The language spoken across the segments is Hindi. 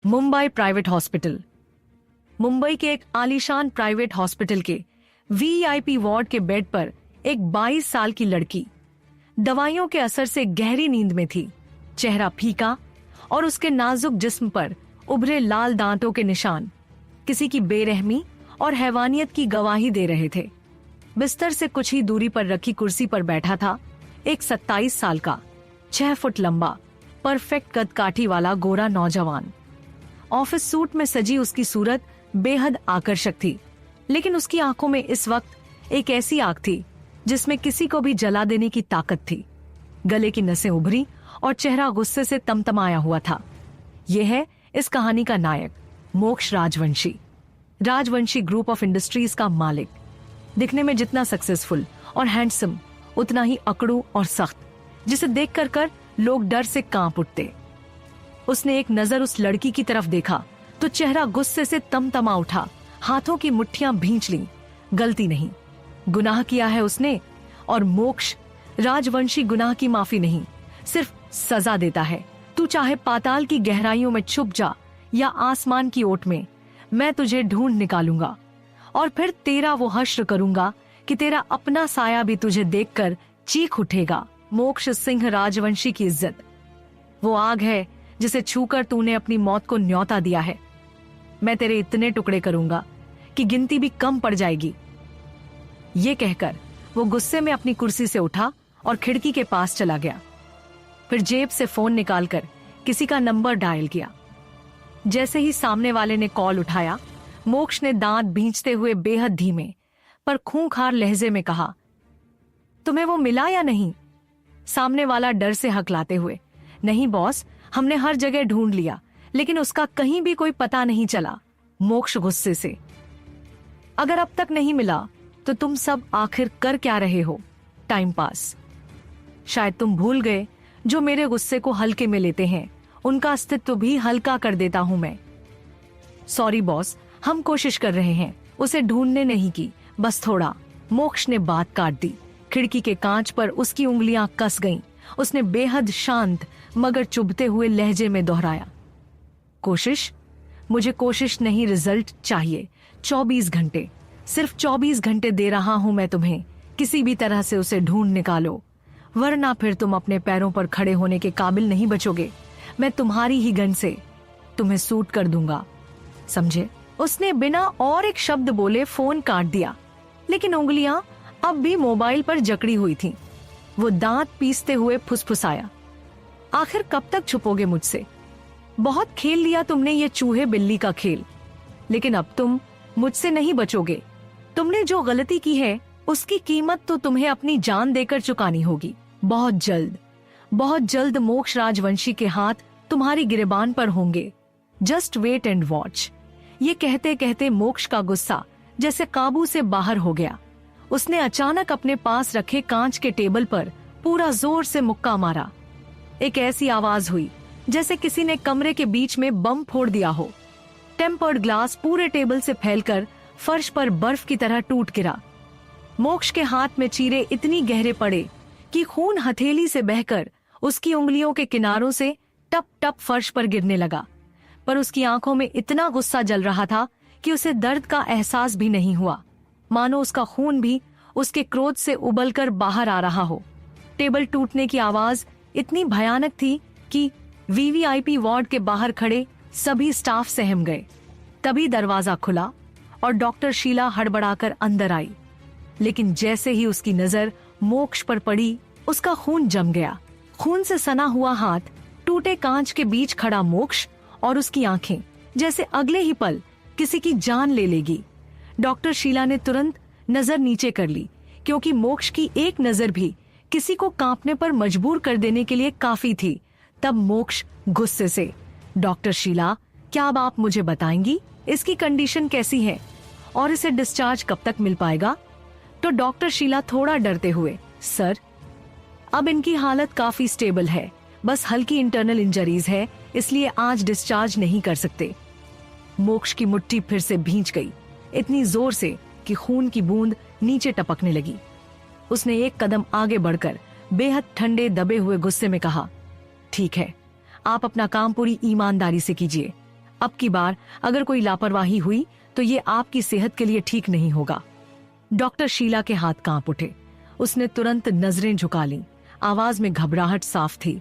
Mumbai private hospital. मुंबई के एक आलीशान प्राइवेट हॉस्पिटल के वीआईपी वार्ड के बेड पर एक 22 साल की लड़की दवाइयों के असर से गहरी नींद में थी। चेहरा फीका और उसके नाजुक जिस्म पर उभरे लाल दांतों के निशान किसी की बेरहमी और हैवानियत की गवाही दे रहे थे। बिस्तर से कुछ ही दूरी पर रखी कुर्सी पर बैठा था एक 27 साल का 6 फुट लंबा परफेक्ट कदकाठी वाला गोरा नौजवान। ऑफिस सूट में सजी उसकी सूरत बेहद आकर्षक थी, लेकिन उसकी आंखों में इस वक्त एक ऐसी आग थी जिसमें किसी को भी जला देने की ताकत थी। गले की नसें उभरी और चेहरा गुस्से से तमतमाया हुआ था। यह है इस कहानी का नायक, Moksh Rajvanshi. Rajvanshi group of industries का मालिक। दिखने में जितना सक्सेसफुल और हैंडसम, उतना ही अकड़ू और सख्त, जिसे देख कर लोग डर से कांप उठते। उसने एक नजर उस लड़की की तरफ देखा तो चेहरा गुस्से से तमतमा उठा। हाथों की मुट्ठियां भींच लीं। गलती नहीं, गुनाह किया है उसने, और मोक्ष राजवंशी गुनाह की माफी नहीं, सिर्फ सजा देता है। तू चाहे पाताल की गहराइयों में छुप जा या आसमान की ओट में, मैं तुझे ढूंढ निकालूंगा और फिर तेरा वो हश्र करूंगा कि तेरा अपना साया भी तुझे देखकर चीख उठेगा। मोक्ष सिंह राजवंशी की इज्जत वो आग है जिसे छूकर तूने अपनी मौत को न्योता दिया है। मैं तेरे इतने टुकड़े करूंगा कि गिनती भी कम पड़ जाएगी। ये कहकर वो गुस्से में अपनी कुर्सी से उठा और खिड़की के पास चला गया। फिर जेब से फोन निकालकर किसी का नंबर डायल किया। जैसे ही सामने वाले ने कॉल उठाया, मोक्ष ने दांत भींचते हुए बेहद धीमे पर खूंखार लहजे में कहा, तुम्हें वो मिला या नहीं? सामने वाला डर से हकलाते हुए, नहीं बॉस, हमने हर जगह ढूंढ लिया लेकिन उसका कहीं भी कोई पता नहीं चला। मोक्ष गुस्से से, अगर अब तक नहीं मिला तो तुम सब आखिर कर क्या रहे हो? Time pass. शायद तुम भूल गए जो मेरे गुस्से को हल्के में लेते हैं, उनका अस्तित्व भी हल्का कर देता हूं मैं। सॉरी बॉस, हम कोशिश कर रहे हैं, उसे ढूंढने नहीं की, बस थोड़ा। मोक्ष ने बात काट दी। खिड़की के कांच पर उसकी उंगलियां कस गईं। उसने बेहद शांत मगर चुभते हुए लहजे में दोहराया, कोशिश? मुझे कोशिश नहीं, रिजल्ट चाहिए। 24 घंटे, सिर्फ 24 घंटे दे रहा हूं मैं तुम्हें। किसी भी तरह से उसे ढूंढ निकालो, वरना फिर तुम अपने पैरों पर खड़े होने के काबिल नहीं बचोगे। मैं तुम्हारी ही गन से तुम्हें सूट कर दूंगा, समझे? उसने बिना और एक शब्द बोले फोन काट दिया, लेकिन उंगलियां अब भी मोबाइल पर जकड़ी हुई थीं। वो दांत पीसते हुए फुसफुसाया, आखिर कब तक छुपोगे मुझसे? बहुत खेल लिया तुमने ये चूहे बिल्ली का खेल, लेकिन अब तुम मुझसे नहीं बचोगे। तुमने जो गलती की है उसकी कीमत तो तुम्हें अपनी जान देकर चुकानी होगी। बहुत जल्द, बहुत जल्द मोक्ष राजवंशी के हाथ तुम्हारी गिरेबान पर होंगे। Just wait and watch. ये कहते कहते मोक्ष का गुस्सा जैसे काबू से बाहर हो गया। उसने अचानक अपने पास रखे कांच के टेबल पर पूरा जोर से मुक्का मारा। एक ऐसी आवाज हुई जैसे किसी ने कमरे के बीच में बम फोड़ दिया हो। टेम्पर्ड ग्लास पूरे टेबल से फैलकर फर्श पर बर्फ की तरह टूट गिरा। मोक्ष के हाथ में चीरे इतनी गहरे पड़े कि खून हथेली से बहकर उसकी उंगलियों के किनारों से टप टप फर्श पर गिरने लगा। पर उसकी आंखों में इतना गुस्सा जल रहा था कि उसे दर्द का एहसास भी नहीं हुआ, मानो उसका खून भी उसके क्रोध से उबलकर बाहर आ रहा हो। टेबल टूटने की आवाज इतनी भयानक थी कि वीवीआईपी वार्ड के बाहर खड़े सभी स्टाफ सहम गए। तभी दरवाजा खुला और डॉक्टर शीला हड़बड़ाकर अंदर आई, लेकिन जैसे ही उसकी नजर मोक्ष पर पड़ी, उसका खून जम गया। खून से सना हुआ हाथ, टूटे कांच के बीच खड़ा मोक्ष और उसकी आंखें जैसे अगले ही पल किसी की जान ले लेगी। डॉक्टर शीला ने तुरंत नजर नीचे कर ली, क्योंकि मोक्ष की एक नजर भी किसी को कांपने पर मजबूर कर देने के लिए काफी थी। तब मोक्ष गुस्से से, डॉक्टर शीला, क्या अब आप मुझे बताएंगी इसकी कंडीशन कैसी है और इसे डिस्चार्ज कब तक मिल पाएगा? तो डॉक्टर शीला थोड़ा डरते हुए, सर, अब इनकी हालत काफी स्टेबल है, बस हल्की इंटरनल इंजरीज है, इसलिए आज डिस्चार्ज नहीं कर सकते। मोक्ष की मुट्ठी फिर से भींच गई, इतनी जोर से कि खून की बूंद नीचे टपकने लगी। उसने एक कदम आगे बढ़कर बेहद ठंडे दबे हुए गुस्से में कहा, ठीक है, आप अपना काम पूरी ईमानदारी से कीजिए। अब की बार अगर कोई लापरवाही हुई तो ये आपकी सेहत के लिए ठीक नहीं होगा। डॉक्टर शीला के हाथ कांप उठे। उसने तुरंत नजरें झुका लीं। आवाज में घबराहट साफ थी।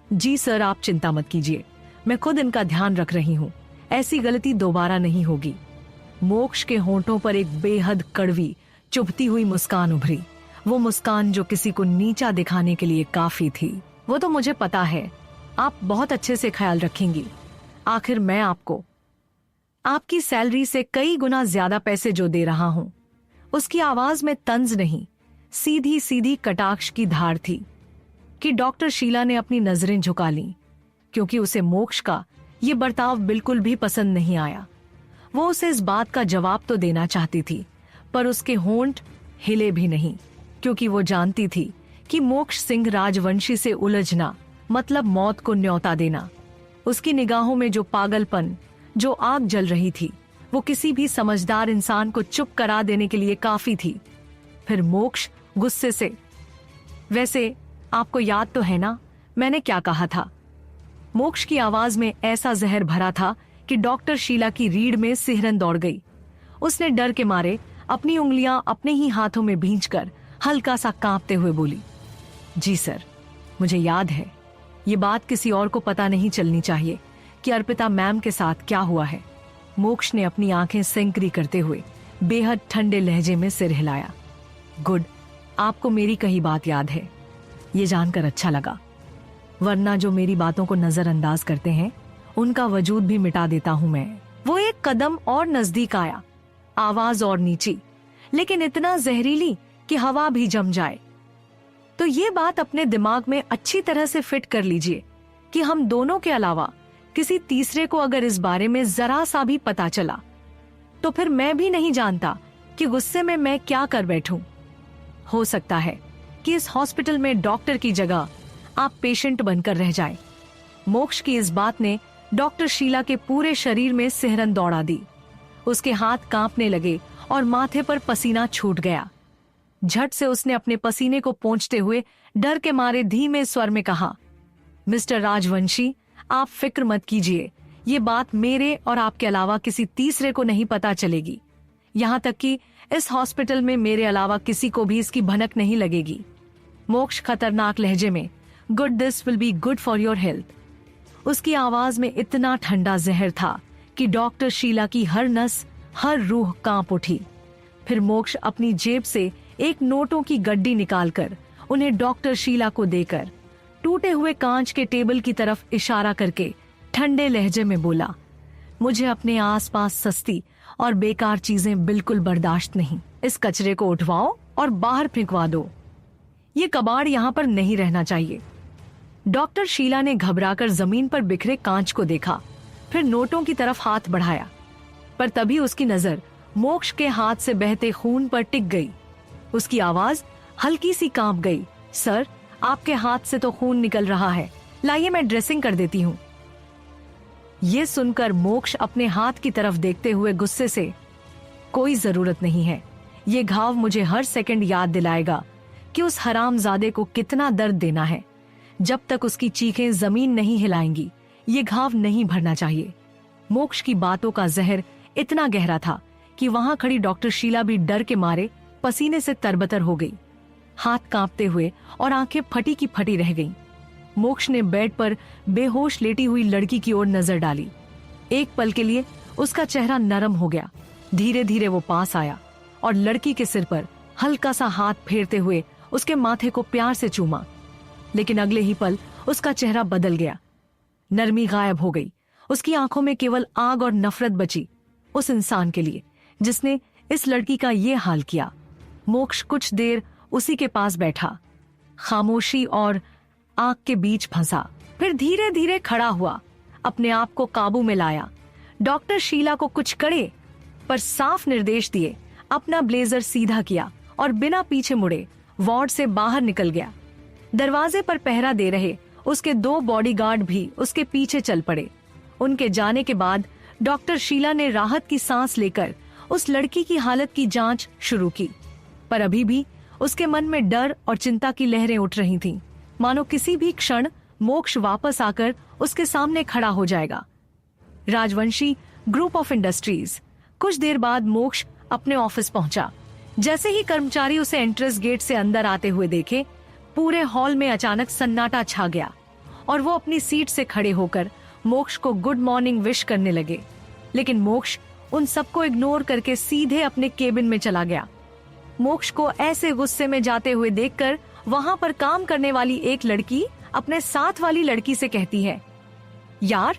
जी सर, आप चिंता मत कीजिए, मैं खुद इनका ध्यान रख रही हूँ। ऐसी गलती दोबारा नहीं होगी। मोक्ष के होंठों पर एक बेहद कड़वी, चुभती हुई मुस्कान उभरी। वो मुस्कान जो किसी को नीचा दिखाने के लिए काफी थी। वो तो मुझे पता है, आप बहुत अच्छे से ख्याल रखेंगी। आखिर मैं आपको आपकी सैलरी से कई गुना ज्यादा पैसे जो दे रहा हूं। उसकी आवाज में तंज नहीं, सीधी सीधी कटाक्ष की धार थी कि डॉक्टर शीला ने अपनी नजरें झुका लीं, क्योंकि उसे मोक्ष का ये बर्ताव बिल्कुल भी पसंद नहीं आया। वो उसे इस बात का जवाब तो देना चाहती थी, पर उसके होंठ हिले भी नहीं, क्योंकि वो जानती थी कि मोक्ष सिंह राजवंशी से उलझना मतलब मौत को न्योता देना। उसकी निगाहों में जो पागलपन, जो आग जल रही थी, वो किसी भी समझदार इंसान को चुप करा देने के लिए काफी थी। फिर मोक्ष गुस्से से, वैसे आपको याद तो है ना मैंने क्या कहा था? मोक्ष की आवाज में ऐसा जहर भरा था कि डॉक्टर शीला की रीढ़ में सिहरन दौड़ गई। उसने डर के मारे अपनी उंगलियां अपने ही हाथों में भींचकर हल्का सा कांपते हुए बोली, जी सर, मुझे याद है। ये बात किसी और को पता नहीं चलनी चाहिए कि अर्पिता मैम के साथ क्या हुआ है। मोक्ष ने अपनी आंखें सिंकरी करते हुए बेहद ठंडे लहजे में सिर हिलाया। गुड, आपको मेरी कही बात याद है, ये जानकर अच्छा लगा। वरना जो मेरी बातों को नजरअंदाज करते हैं उनका वजूद भी मिटा देता हूं मैं। वो एक कदम और नजदीक आया, आवाज और नीची, लेकिन इतना जहरीली कि हवा भी जम जाए। तो ये बात अपने दिमाग में अच्छी तरह से फिट कर लीजिए कि हम दोनों के अलावा किसी तीसरे को अगर इस बारे में जरा सा भी पता चला तो फिर मैं भी नहीं जानता कि गुस्से में मैं क्या कर बैठूं। हो सकता है कि इस हॉस्पिटल में डॉक्टर की जगह आप पेशेंट बनकर रह जाए। मोक्ष की इस बात ने डॉक्टर शीला के पूरे शरीर में सिहरन दौड़ा दी। उसके हाथ कांपने लगे और माथे पर पसीना छूट गया। झट से उसने अपने पसीने को पोंछते हुए डर के मारे धीमे स्वर में कहा, मिस्टर राजवंशी, आप फिक्र मत कीजिए, ये बात मेरे और आपके अलावा किसी तीसरे को नहीं पता चलेगी। यहाँ तक कि इस हॉस्पिटल में मेरे अलावा किसी को भी इसकी भनक नहीं लगेगी। मोक्ष खतरनाक लहजे में, good, this will be good for your health. उसकी आवाज में इतना ठंडा जहर था कि डॉक्टर शीला की हर नस, हर रूह कांप उठी। फिर मोक्ष अपनी जेब से एक नोटों की गड्डी निकालकर उन्हें डॉक्टर शीला को देकर टूटे हुए कांच के टेबल की तरफ इशारा करके ठंडे लहजे में बोला, मुझे अपने आसपास सस्ती और बेकार चीजें बिल्कुल बर्दाश्त नहीं। इस कचरे को उठवाओ और बाहर फेंकवा दो। ये कबाड़ यहाँ पर नहीं रहना चाहिए। डॉक्टर शीला ने घबराकर जमीन पर बिखरे कांच को देखा, फिर नोटों की तरफ हाथ बढ़ाया, पर तभी उसकी नजर मोक्ष के हाथ से बहते खून पर टिक गई। उसकी आवाज हल्की सी कांप गई, सर, आपके हाथ से तो खून निकल रहा है, लाइए मैं ड्रेसिंग कर देती हूँ। ये सुनकर मोक्ष अपने हाथ की तरफ देखते हुए गुस्से से, कोई जरूरत नहीं है। ये घाव मुझे हर सेकंड याद दिलाएगा कि उस हरामजादे को कितना दर्द देना है। जब तक उसकी चीखें जमीन नहीं हिलाएंगी, ये घाव नहीं भरना चाहिए। मोक्ष की बातों का जहर इतना गहरा था कि वहां खड़ी डॉक्टर शीला भी डर के मारे पसीने से तरबतर हो गई। हाथ कांपते हुए और आंखें फटी की फटी रह गईं। मोक्ष ने बेड पर बेहोश लेटी हुई लड़की की ओर नजर डाली। एक पल के लिए उसका चेहरा नरम हो गया। धीरे धीरे वो पास आया और लड़की के सिर पर हल्का सा हाथ फेरते हुए उसके माथे को प्यार से चूमा। लेकिन अगले ही पल उसका चेहरा बदल गया, नरमी गायब हो गई। उसकी आंखों में केवल आग और नफरत बची उस इंसान के लिए जिसने इस लड़की का ये हाल किया। मोक्ष कुछ देर उसी के पास बैठा, खामोशी और आग के बीच फंसा। फिर धीरे धीरे खड़ा हुआ, अपने आप को काबू में लाया। डॉक्टर शीला को कुछ कड़े पर साफ निर्देश दिए, अपना ब्लेजर सीधा किया और बिना पीछे मुड़े वार्ड से बाहर निकल गया। दरवाजे पर पहरा दे रहे उसके 2 बॉडीगार्ड भी उसके पीछे चल पड़े। उनके जाने के बाद डॉक्टर शीला ने राहत की सांस लेकर उस लड़की की हालत की जांच शुरू की, पर अभी भी उसके मन में डर और चिंता की लहरें उठ रही थीं, मानो किसी भी क्षण मोक्ष वापस आकर उसके सामने खड़ा हो जाएगा। Rajvanshi group of industries. कुछ देर बाद मोक्ष अपने ऑफिस पहुंचा। जैसे ही कर्मचारी उसे एंट्रेंस गेट से अंदर आते हुए देखे, पूरे हॉल में अचानक सन्नाटा छा गया और वो अपनी सीट से खड़े होकर मोक्ष को गुड मॉर्निंग विश करने लगे। लेकिन मोक्ष उन सबको इग्नोर करके सीधे अपने केबिन में चला गया। मोक्ष को ऐसे गुस्से में जाते हुए देखकर वहां पर काम करने वाली एक लड़की अपने साथ वाली लड़की से कहती है, यार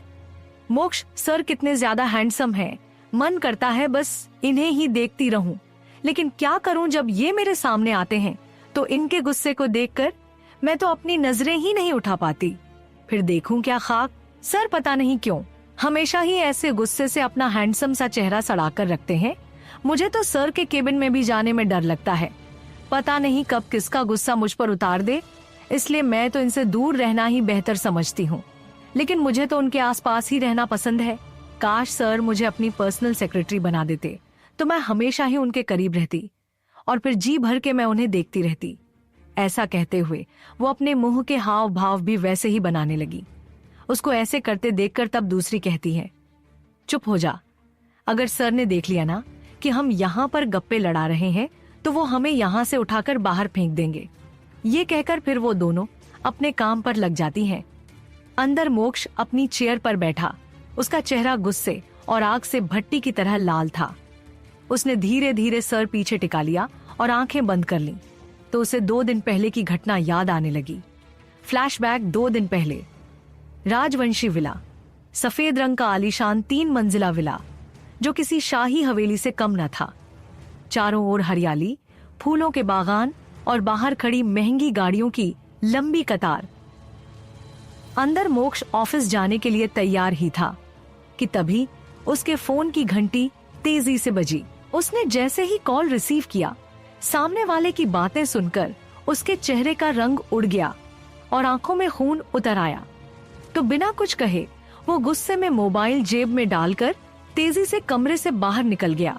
मोक्ष सर कितने ज्यादा हैंडसम हैं, मन करता है बस इन्हें ही देखती रहूं, लेकिन क्या करूं जब ये मेरे सामने आते हैं तो इनके गुस्से को देखकर मैं तो अपनी नजरें ही नहीं उठा पाती। फिर देखूं क्या खाक, सर पता नहीं क्यों हमेशा ही ऐसे गुस्से से अपना हैंडसम सा चेहरा सड़ाकर रखते हैं। मुझे तो सर के केबिन में भी जाने में डर लगता है, पता नहीं कब किसका गुस्सा मुझ पर उतार दे, इसलिए मैं तो इनसे दूर रहना ही बेहतर समझती हूँ। लेकिन मुझे तो उनके आसपास ही रहना पसंद है। काश सर मुझे अपनी पर्सनल सेक्रेटरी बना देते तो मैं हमेशा ही उनके करीब रहती और फिर जी भर के मैं उन्हें देखती रहती। ऐसा कहते हुए वो अपने मुंह के हाव भाव भी वैसे ही बनाने लगी। उसको ऐसे करते देखकर तब दूसरी कहती है, चुप हो जा, अगर सर ने देख लिया ना कि हम यहाँ पर गप्पे लड़ा रहे हैं तो वो हमें यहाँ से उठाकर बाहर फेंक देंगे। ये कहकर फिर वो दोनों अपने काम पर लग जाती हैं। अंदर मोक्ष अपनी चेयर पर बैठा, उसका चेहरा गुस्से और आग से भट्टी की तरह लाल था। उसने धीरे धीरे सर पीछे टिका लिया और आंखें बंद कर लीं, तो उसे 2 दिन पहले की घटना याद आने लगी। फ्लैशबैक 2 दिन पहले। राजवंशी विला, सफेद रंग का आलीशान 3 मंजिला विला जो किसी शाही हवेली से कम न था। चारों ओर हरियाली, फूलों के बागान और बाहर खड़ी महंगी गाड़ियों की लंबी कतार। अंदर मोक्ष ऑफिस जाने के लिए तैयार ही था कि तभी उसके फोन की घंटी तेजी से बजी। उसने जैसे ही कॉल रिसीव किया, सामने वाले की बातें सुनकर उसके चेहरे का रंग उड़ गया और आंखों में खून उतर आया। तो बिना कुछ कहे वो गुस्से में मोबाइल जेब में डालकर तेजी से कमरे से बाहर निकल गया।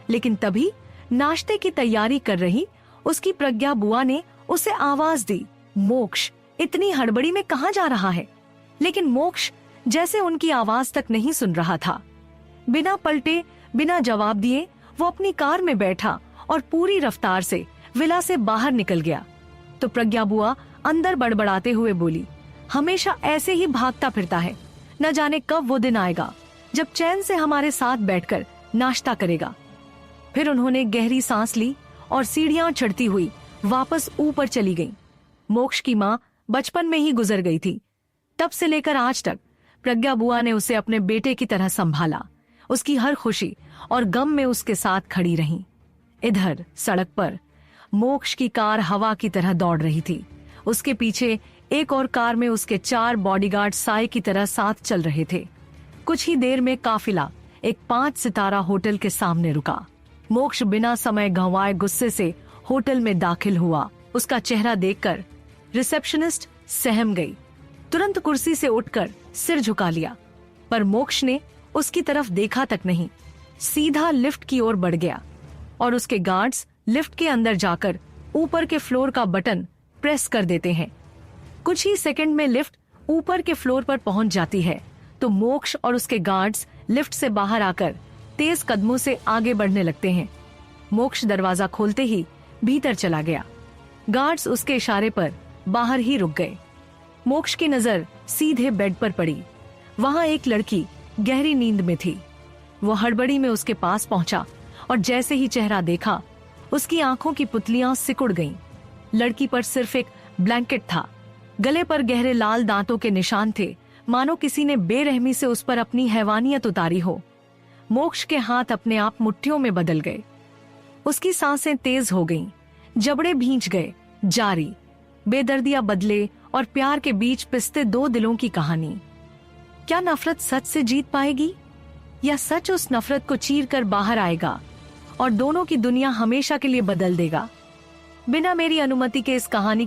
लेकिन तभी नाश्ते की तैयारी कर रही उसकी प्रज्ञा बुआ ने उसे आवाज दी, मोक्ष इतनी हड़बड़ी में कहाँ जा रहा है? लेकिन मोक्ष जैसे उनकी आवाज तक नहीं सुन रहा था। बिना पलटे, बिना जवाब दिए वो अपनी कार में बैठा और पूरी रफ्तार से विला से बाहर निकल गया। तो प्रज्ञा बुआ अंदर बड़बड़ाते हुए बोली, हमेशा ऐसे ही भागता फिरता है, न जाने कब वो दिन आएगा जब चैन से हमारे साथ बैठकर नाश्ता करेगा। फिर उन्होंने गहरी सांस ली और सीढ़ियां चढ़ती हुई वापस ऊपर चली गईं। मोक्ष की माँ बचपन में ही गुजर गई थी। तब से लेकर आज तक प्रज्ञा बुआ ने उसे अपने बेटे की तरह संभाला, उसकी हर खुशी और गम में उसके साथ खड़ी रही। इधर सड़क पर मोक्ष की कार हवा की तरह दौड़ रही थी। उसके पीछे एक और कार में उसके 4 बॉडीगार्ड साए की तरह साथ चल रहे थे। कुछ ही देर में काफिला एक 5 सितारा होटल के सामने रुका। मोक्ष बिना समय गंवाए गुस्से से होटल में दाखिल हुआ। उसका चेहरा देखकर रिसेप्शनिस्ट सहम गई। तुरंत कुर्सी से उठकर सिर झुका लिया, पर मोक्ष ने उसकी तरफ देखा तक नहीं, सीधा लिफ्ट की ओर बढ़ गया और उसके गार्ड्स लिफ्ट के अंदर जाकर ऊपर के फ्लोर का बटन प्रेस कर देते हैं। कुछ ही सेकंड में लिफ्ट ऊपर के फ्लोर पर पहुंच जाती है तो मोक्ष और उसके गार्ड्स लिफ्ट से बाहर आकर तेज कदमों से आगे बढ़ने लगते हैं। मोक्ष दरवाजा खोलते ही भीतर चला गया। गार्ड्स उसके इशारे पर बाहर ही रुक गए। मोक्ष की नजर सीधे बेड पर पड़ी। वहां एक लड़की गहरी नींद में थी। वो हड़बड़ी में उसके पास पहुंचा और जैसे ही चेहरा देखा, उसकी आंखों की पुतलियां सिकुड़ गईं। लड़की पर सिर्फ एक ब्लैंकेट था। गले पर गहरे लाल दांतों के निशान थे, मानो किसी ने बेरहमी से उस पर अपनी हैवानियत उतारी हो। मोक्ष के हाथ अपने आप मुट्ठियों में बदल गए। उसकी सांसें तेज हो गईं, जबड़े भींच गए। जारी बेदर्दियां बदले और प्यार के बीच पिसते 2 दिलों की कहानी। क्या नफरत सच से जीत पाएगी या सच उस नफरत को चीर कर बाहर आएगा और दोनों की दुनिया हमेशा के लिए बदल देगा? बिना मेरी अनुमति के इस कहानी